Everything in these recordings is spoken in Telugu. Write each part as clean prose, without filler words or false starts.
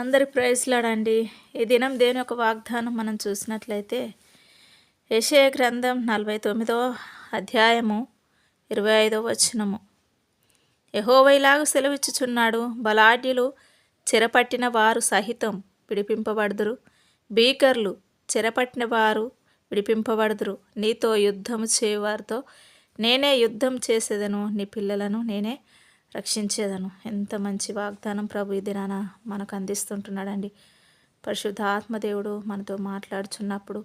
అందరి ప్రైజ్లాడండి. ఈ దినం దేవుని యొక్క వాగ్దానం మనం చూసినట్లయితే యెషయా గ్రంథం 49వ అధ్యాయము 25వ వచనము. యెహోవా ఇలాగ సెలవిచ్చుచున్నాడు, బలాఢ్యులు చెరపట్టిన వారు సహితం విడిపింపబడుదురు, భీకరులు చెరపట్టిన వారు విడిపింపబడుదురు. నీతో యుద్ధము చేయువారితో నేనే యుద్ధం చేసేదను, నీ పిల్లలను నేనే రక్షించేదను. ఎంత మంచి వాగ్దానం ప్రభు ఈ దినాన మనకు అందిస్తుంటున్నాడండి. పరిశుద్ధ ఆత్మదేవుడు మనతో మాట్లాడుచున్నప్పుడు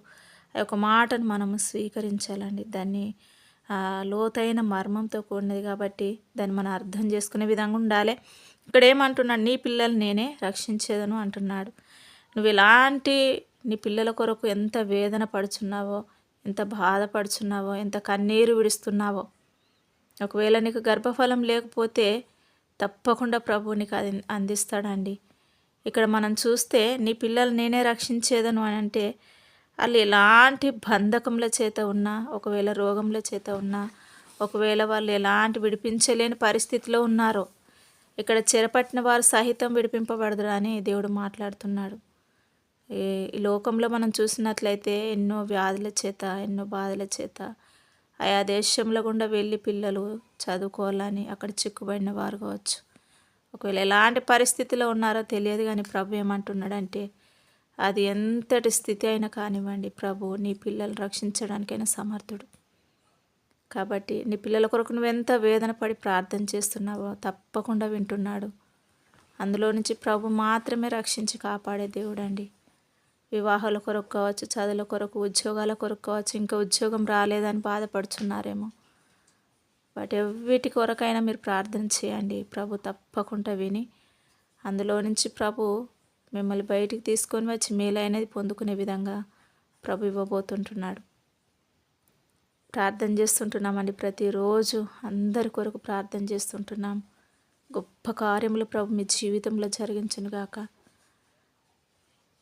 ఆ యొక్క మాటను మనము స్వీకరించాలండి. దాన్ని లోతైన మర్మంతో కూడినది కాబట్టి దాన్ని మనం అర్థం చేసుకునే విధంగా ఉండాలి. ఇక్కడ ఏమంటున్నాడు, నీ పిల్లలు నేనే రక్షించేదను అంటున్నాడు. నువ్వు ఎలాంటి నీ పిల్లల కొరకు ఎంత వేదన పడుచున్నావో, ఎంత బాధపడుచున్నావో, ఎంత కన్నీరు విడుస్తున్నావో, ఒకవేళ నీకు గర్భఫలం లేకపోతే తప్పకుండా ప్రభు నీకు అది అందిస్తాడండి. ఇక్కడ మనం చూస్తే నీ పిల్లలు నేనే రక్షించేదను అని అంటే వాళ్ళు ఎలాంటి బంధకముల చేత ఉన్నా, ఒకవేళ రోగముల చేత ఉన్నా, ఒకవేళ వాళ్ళు ఎలాంటి విడిపించలేని పరిస్థితిలో ఉన్నారో, ఇక్కడ చెరపట్టిన వారు సహితం విడిపింపబడదురా అని దేవుడు మాట్లాడుతున్నాడు. ఈ లోకంలో మనం చూసినట్లయితే ఎన్నో వ్యాధుల చేత, ఎన్నో బాధల చేత ఆయా దేశంలో గుండా వెళ్ళి పిల్లలు చదువుకోవాలని అక్కడ చిక్కుబడిన వారు కావచ్చు. ఒకవేళ ఎలాంటి పరిస్థితిలో ఉన్నారో తెలియదు, కానీ ప్రభు ఏమంటున్నాడంటే అది ఎంతటి స్థితి అయినా కానివ్వండి, ప్రభు నీ పిల్లల్ని రక్షించడానికైనా సమర్థుడు. కాబట్టి నీ పిల్లల కొరకు నువ్వు ఎంత వేదన పడి ప్రార్థన చేస్తున్నావో తప్పకుండా వింటున్నాడు. అందులో నుంచి ప్రభు మాత్రమే రక్షించి కాపాడే దేవుడు అండి. వివాహాల కొరకు కావచ్చు, చదువుల కొరకు, ఉద్యోగాల కొరకు కావచ్చు, ఇంకా ఉద్యోగం రాలేదని బాధపడుచున్నారేమో, వీటి కొరకైనా మీరు ప్రార్థన చేయండి. ప్రభు తప్పకుండా విని అందులో నుంచి ప్రభు మిమ్మల్ని బయటికి తీసుకొని వచ్చి మేలైనది పొందుకునే విధంగా ప్రభు ఇవ్వబోతుంటున్నాడు. ప్రార్థన చేస్తుంటున్నామండి. ప్రతిరోజు అందరి కొరకు ప్రార్థన చేస్తుంటున్నాం. గొప్ప కార్యములు ప్రభు మీ జీవితంలో జరిగించునుగాక.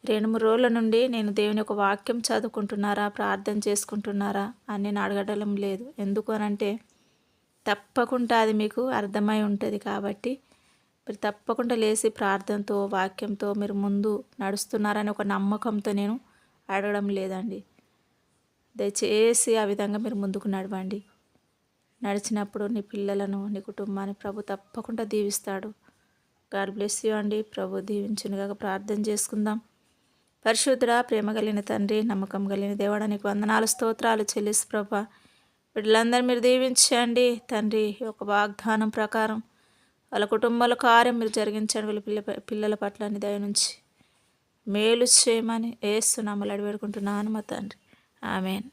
2-3 రోజుల నుండి నేను దేవుని యొక్క వాక్యం చదువుకుంటున్నారా, ప్రార్థన చేసుకుంటున్నారా అని నేను అడగడం లేదు. ఎందుకు అనంటే తప్పకుండా అది మీకు అర్థమై ఉంటుంది. కాబట్టి మీరు తప్పకుండా లేచి ప్రార్థనతో, వాక్యంతో మీరు ముందు నడుస్తున్నారని ఒక నమ్మకంతో నేను అడగడం లేదండి. దయచేసి ఆ విధంగా మీరు ముందుకు నడవండి. నడిచినప్పుడు నీ పిల్లలను, నీ కుటుంబాన్ని ప్రభు తప్పకుండా దీవిస్తాడు. గాడ్ బ్లెస్ యూ అండి. ప్రభు దీవించునుగా. ప్రార్థన చేసుకుందాం. పరిశుద్ధుడా, ప్రేమ కలిగిన తండ్రి, నమ్మకం కలిగిన దేవుడా, నీకు వందనాలు, స్తోత్రాలు చెల్లిస్తు ప్రభా. వీళ్ళందరూ మీరు దీవించండి తండ్రి. ఒక వాగ్దానం ప్రకారం వాళ్ళ కుటుంబాల కార్యం మీరు జరిగించండి. వీళ్ళ పిల్లల పట్ల అని దయ నుంచి మేలు చేయమని యేసు నామములో అడిగి వేడుకుంటున్నాను మా తండ్రి. ఆమేన్.